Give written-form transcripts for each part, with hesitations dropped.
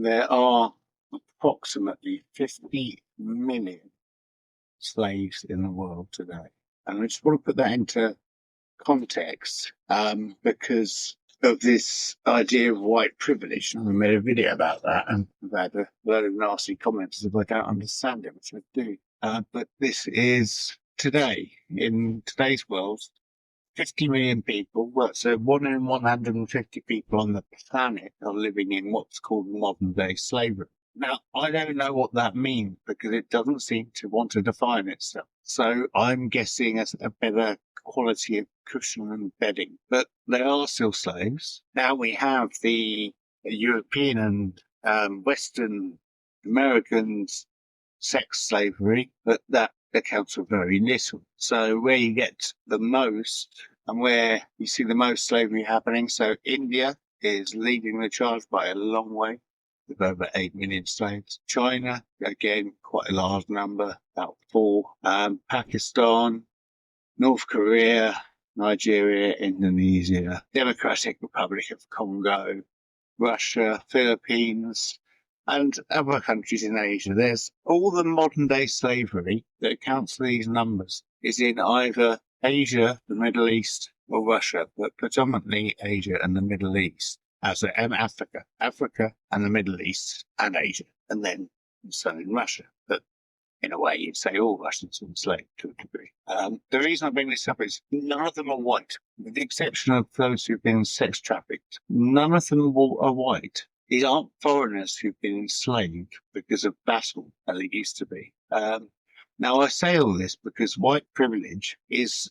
there are approximately 50 million slaves in the world today. And I just want to put that into context because of this idea of white privilege. And I made a video about that and I've had a lot of nasty comments if I don't understand it, which I do. But this is today, in today's world, 50 million people, so 1 in 150 people on the planet are living in what's called modern day slavery. Now, I don't know what that means because it doesn't seem to want to define itself. So I'm guessing as a better quality of cushion and bedding, but they are still slaves. Now we have the European and Western Americans sex slavery, but that accounts for very little. So where you get the most and where you see the most slavery happening, so India is leading the charge by a long way with over 8 million slaves. China, again, quite a large number, about 4. Pakistan, North Korea, Nigeria, Indonesia, Democratic Republic of Congo, Russia, Philippines, and other countries in Asia. There's all the modern day slavery that accounts for these numbers is in either Asia, the Middle East, or Russia, but predominantly Asia and the Middle East, and Africa, and the Middle East and Asia, and then some in Russia. But in a way, you'd say all Russians are enslaved to a degree. The reason I bring this up is none of them are white, with the exception of those who've been sex trafficked. None of them are white. These aren't foreigners who've been enslaved because of battle, as it used to be. Now, I say all this because white privilege is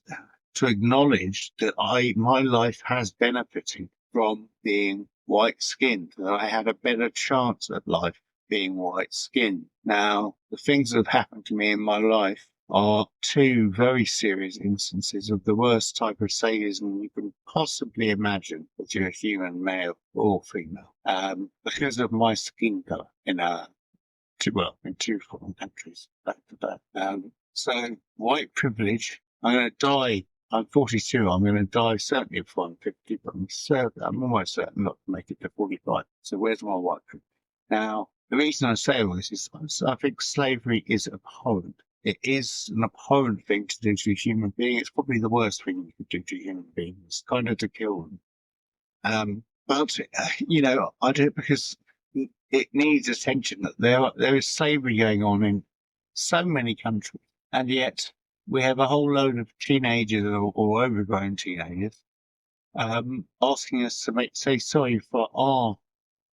to acknowledge that my life has benefited from being white-skinned, that I had a better chance at life being white-skinned. Now, the things that have happened to me in my life are 2 very serious instances of the worst type of sadism you can possibly imagine if you're a human, male or female, because of my skin colour in 2 foreign countries back to back. So white privilege, I'm going to die. I'm 42. I'm going to die certainly before I'm 50, but I'm almost certain not to make it to 45. So where's my white privilege? Now, the reason I say all this is I think slavery is abhorrent. It is an abhorrent thing to do to a human being. It's probably the worst thing you could do to a human being. It's kind of to kill them. But, I do it because it needs attention that there is slavery going on in so many countries. And yet we have a whole load of teenagers or overgrown teenagers asking us to say sorry for our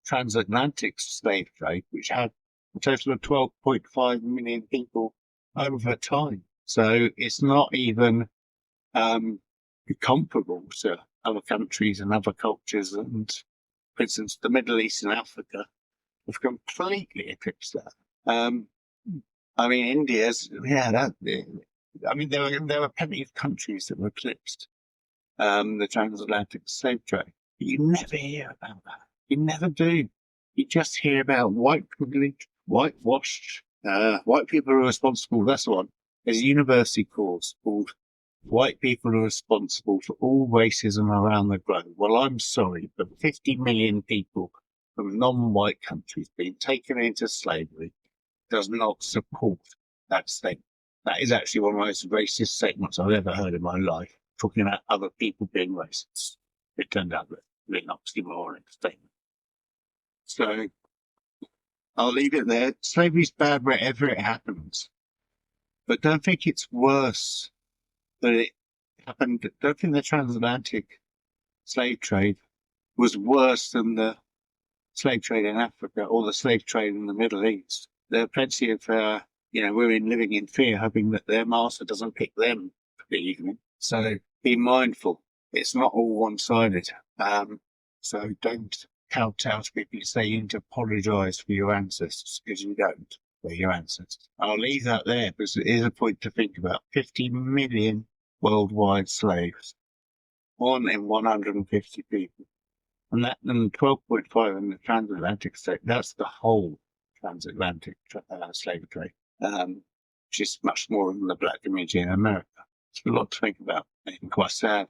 transatlantic slave trade, which had a total of 12.5 million people over time. So it's not even comparable to other countries and other cultures. And for instance, the Middle East and Africa have completely eclipsed that. India's, there were plenty of countries that were eclipsed the transatlantic slave trade. But you never hear about that. You never do. You just hear about white privilege, whitewashed, white people are responsible. That's the one. There's a university course called White People Are Responsible for All Racism Around the Globe. Well, I'm sorry, but 50 million people from non-white countries being taken into slavery does not support that statement. That is actually one of the most racist statements I've ever heard in my life, talking about other people being racist. It turned out that really not oxymoronic statement. So I'll leave it there. Slavery's bad wherever it happens. But don't think it's worse that it happened. Don't think the transatlantic slave trade was worse than the slave trade in Africa or the slave trade in the Middle East. There are plenty of women living in fear, hoping that their master doesn't pick them for the evening. So be mindful. It's not all one-sided. So don't kowtow to people who say you need to apologise for your ancestors, because you don't. They're your ancestors. I'll leave that there because it is a point to think about. 50 million worldwide slaves. 1 in 150 people. And 12.5 in the transatlantic state, that's the whole transatlantic slave trade, which is much more than the black community in America. It's a lot to think about. It's quite sad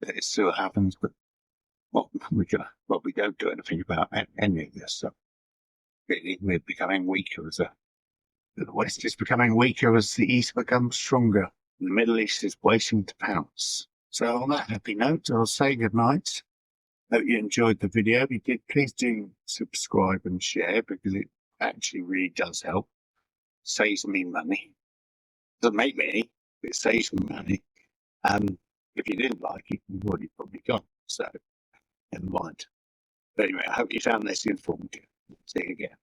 that it still happens, but what we don't do anything about any of this stuff. we're becoming weaker the West is becoming weaker as the East becomes stronger. The Middle East is waiting to pounce. So on that happy note, I'll say goodnight. Hope you enjoyed the video. If you did, please do subscribe and share because it actually really does help. Saves me money. Doesn't make me any, but it saves me money. If you didn't like it, you've already probably gone. So never mind. But anyway, I hope you found this informative. See you again.